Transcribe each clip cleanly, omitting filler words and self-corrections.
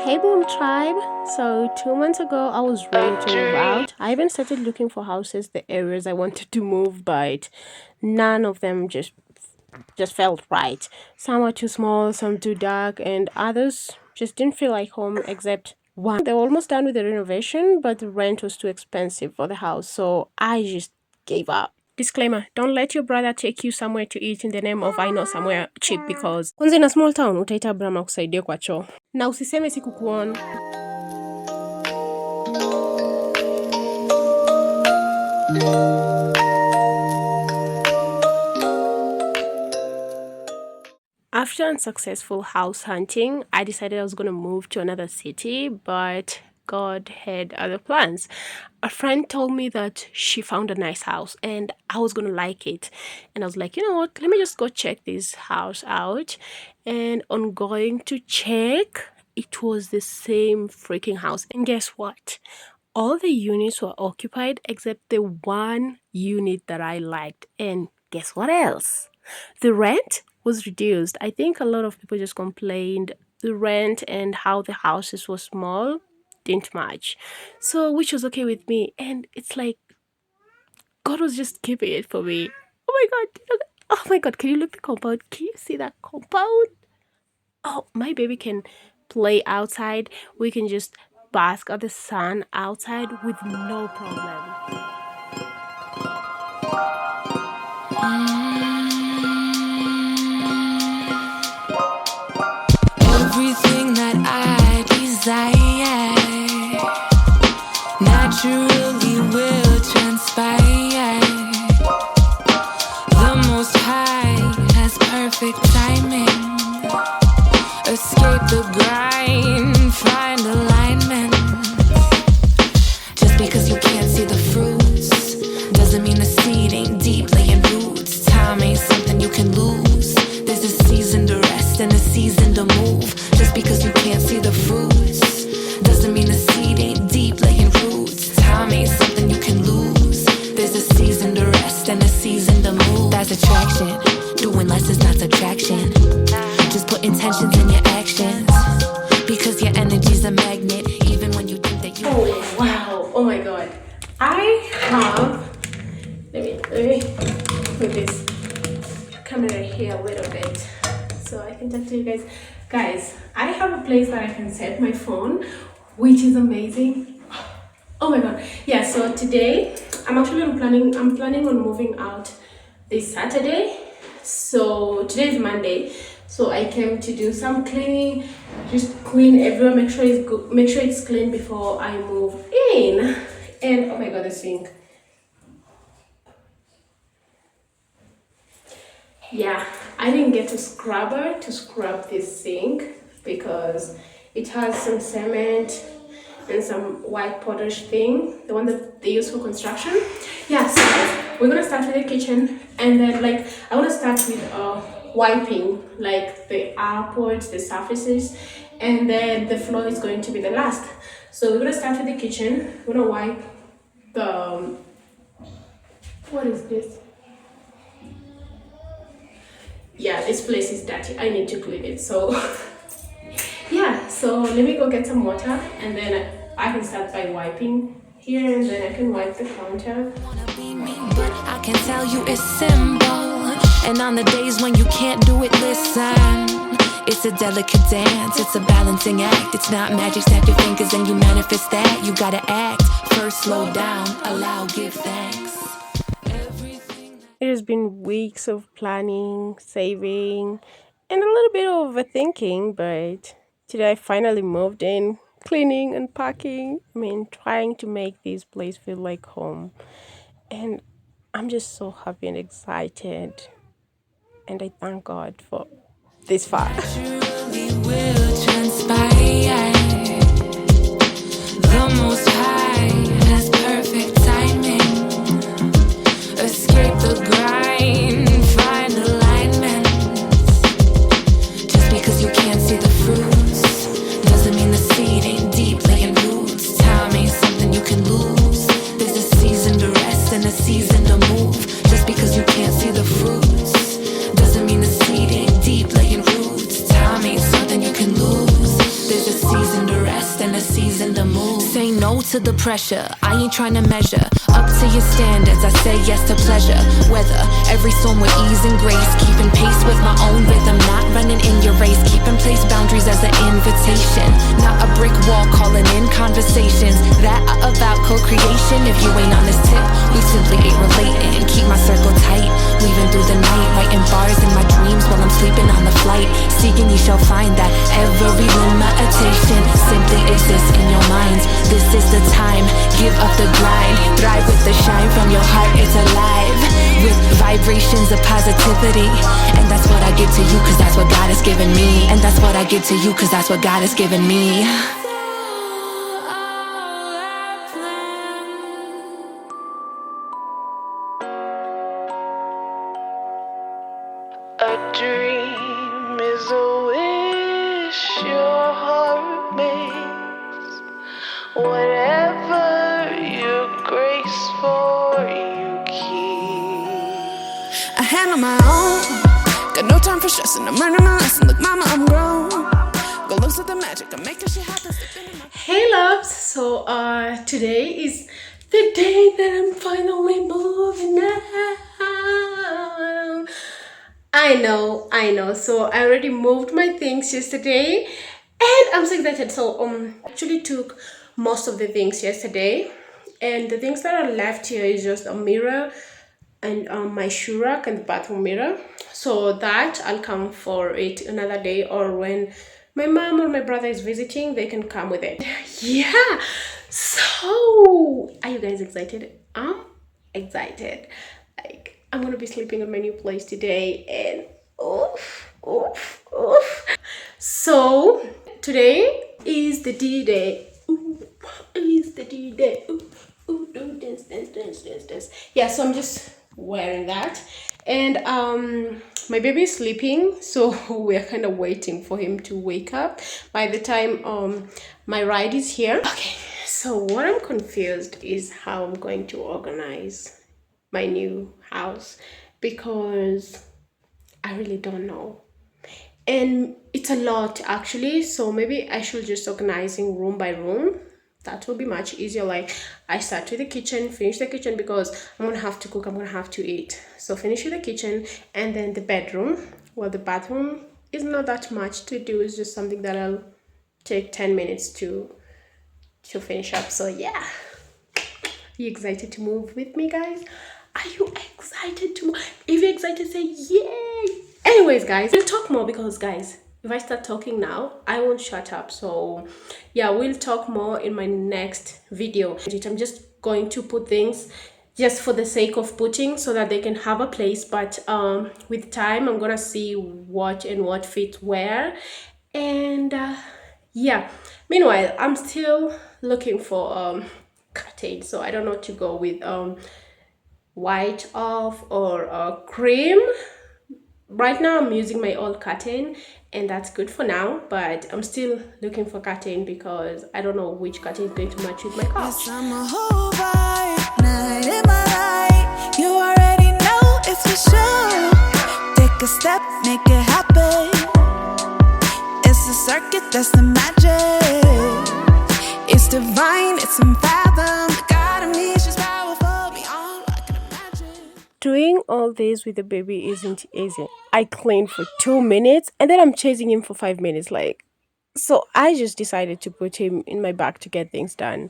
Hey Boom Tribe! So 2 months ago, I was ready to move out. I even started looking for houses, the areas I wanted to move, but none of them just felt right. Some were too small, some too dark, and others just didn't feel like home except one. They were almost done with the renovation, but the rent was too expensive for the house, so I just gave up. Disclaimer, don't let your brother take you somewhere to eat in the name of I know somewhere cheap because kwanza in a small town utaita Brahma kusaidia kwa choo. Na usiseme sikukuona. After unsuccessful house hunting, I decided I was going to move to another city, but God had other plans. A friend told me that she found a nice house and I was going to like it. And I was like, you know what, let me just go check this house out. And on going to check, it was the same freaking house. And guess what? All the units were occupied except the one unit that I liked. And guess what else? The rent was reduced. I think a lot of people just complained the rent and how the houses were small didn't match. So which was okay with me. And it's like God was just keeping it for me. Oh my God. Oh my God. Can you look at the compound? Can you see that compound? Oh, my baby can play outside. We can just bask at the sun outside with no problem. Everything that I desire naturally will transpire. The Most High has perfect timing. Escape the grind, find alignment. Just because you can't see the fruits doesn't mean the seed ain't deep laying roots. Time ain't something you can lose. There's a season to rest and a season to move. Just because you can't see the fruits doesn't mean the seed ain't deep laying roots. Time ain't something you can lose. There's a season to rest and a season to move. That's attraction. Doing less is not subtraction. Just put intentions in your actions, because your energy's a magnet, even when you think that you. Oh wow! Oh my God! I have. Let me put this camera here a little bit so I can talk to you guys. Guys, I have a place where I can set my phone, which is amazing. Oh my God! Yeah. So today I'm planning on moving out this Saturday. So today is Monday. So I came to do some cleaning, just clean everywhere, make sure it's good, make sure it's clean before I move in. And oh my God, the sink. Yeah, I didn't get a scrubber to scrub this sink because it has some cement and some white potash thing, the one that they use for construction. Yeah, so we're gonna start with the kitchen, and then I want to start with wiping the outboards, the surfaces, and then the floor is going to be the last. So we're gonna start with the kitchen. We're gonna wipe the what is this? Yeah, this place is dirty. I need to clean it. So yeah, so let me go get some water, and then I can start by wiping here, and then I can wipe the counter. But I can tell you it's simple. And on the days when you can't do it, listen. It's a delicate dance, it's a balancing act. It's not magic, snap your fingers and you manifest that. You gotta act, first slow down, allow, give thanks. It has been weeks of planning, saving, and a little bit of overthinking, but today I finally moved in, cleaning and packing. Trying to make this place feel like home. And I'm just so happy and excited. And I thank God for this far. Naturally will transpire. The Most High has perfect timing. Escape the grind, find alignment. Just because you can't see the fruits doesn't mean the seed ain't deep laying roots. Time ain't something you can lose. There's a season to rest and a season to move. Just because you can't see the fruits doesn't mean the seed ain't deep laying roots. Time ain't something you can lose. season the mood. Say no to the pressure, I ain't trying to measure up to your standards, I say yes to pleasure. Weather every storm with ease and grace, keeping pace with my own rhythm, not running in your race. Keep in place boundaries as an invitation, not a brick wall calling in conversations that are about co-creation. If you ain't on this tip, we simply ain't relating. Keep my circle tight, weaving through the night, writing bars in my dreams while I'm sleeping on the flight. Seeking you shall find that every limitation simply exists in your minds. This is the time, give up the grind, thrive with the shine from your heart, it's alive with vibrations of positivity. And that's what I give to you, cause that's what God has given me. And that's what I give to you, cause that's what God has given me. A dream is a wish your heart makes. Whatever you grace for, you keep. I handle my own, got no time for stressing. I'm learning my lesson. Look, mama, I'm grown. Go loose with the magic, I'm making shit happen. Hey loves, so today is the day that I'm finally moving out. I know. So I already moved my things yesterday, and I'm so excited. So actually took most of the things yesterday, and the things that are left here is just a mirror and my shoe rack and the bathroom mirror. So that I'll come for it another day, or when my mom or my brother is visiting, they can come with it. Yeah. So are you guys excited? I'm excited. Like, I'm gonna be sleeping in my new place today, and oof. So today is the D-Day. Is the D-Day. Dance. Yeah, so I'm just wearing that, and my baby is sleeping, so we're kind of waiting for him to wake up by the time my ride is here. Okay, so what I'm confused is how I'm going to organize my new house, because I really don't know, and it's a lot actually. So maybe I should just organizing room by room. That will be much easier. Like, I start with the kitchen, finish the kitchen, because I'm gonna have to cook, I'm gonna have to eat. So finish with the kitchen, and then the bedroom. Well, the bathroom is not that much to do, it's just something that I'll take 10 minutes to finish up. So yeah, are you excited to move with me, guys? Are you excited to move? If you're excited, say yay. Anyways, guys, we'll talk more, because guys, if I start talking now, I won't shut up. So yeah, we'll talk more in my next video. I'm just going to put things just for the sake of putting, so that they can have a place, but with time I'm gonna see what fits where. And yeah, meanwhile I'm still looking for curtains, so I don't know to go with white off or cream. Right now I'm using my old curtain, and that's good for now, but I'm still looking for curtain, because I don't know which curtain is going to match with my couch. Yes, I'm a whole vibe, night in my life. You already know it's for sure. Take a step, make it happen. It's a circuit, that's the magic. It's divine, it's unfathom. The God of me is just powerful beyond what I can imagine. Doing all this with the baby isn't easy. I cleaned for 2 minutes, and then I'm chasing him for 5 minutes. Like, so I just decided to put him in my bag to get things done.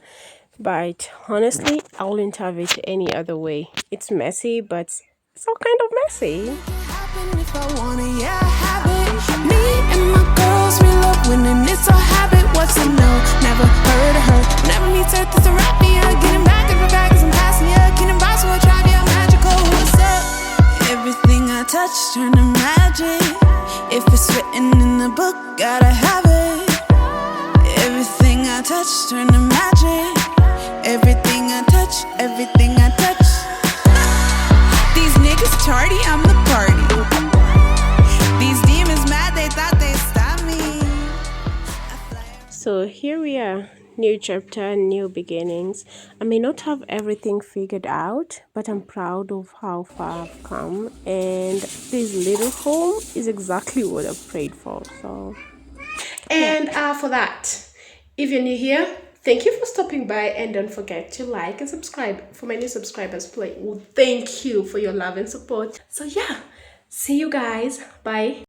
But honestly, I wouldn't have it any other way. It's messy, but it's all kind of messy. Happen if I wanna, yeah, I have it. Me and my girls, we love winning. It's our habit. What's a no? Never heard of her. Never meets her. This a rap me. Getting back in my bag as I'm passing ya. Getting by, so I drive ya magical. What's up? Everything I touch turn to magic. If it's written in the book, gotta have it. Everything I touch turn to magic. Everything I touch, everything I touch. These niggas tardy, I'm the party. These demons mad, they thought they stopped me. So here we are, new chapter, new beginnings. I may not have everything figured out, but I'm proud of how far I've come, and this little home is exactly what I prayed for. So, and for that, If you're new here, thank you for stopping by, and don't forget to like and subscribe. For my new subscribers, please, well, thank you for your love and support. So yeah, see you guys. Bye.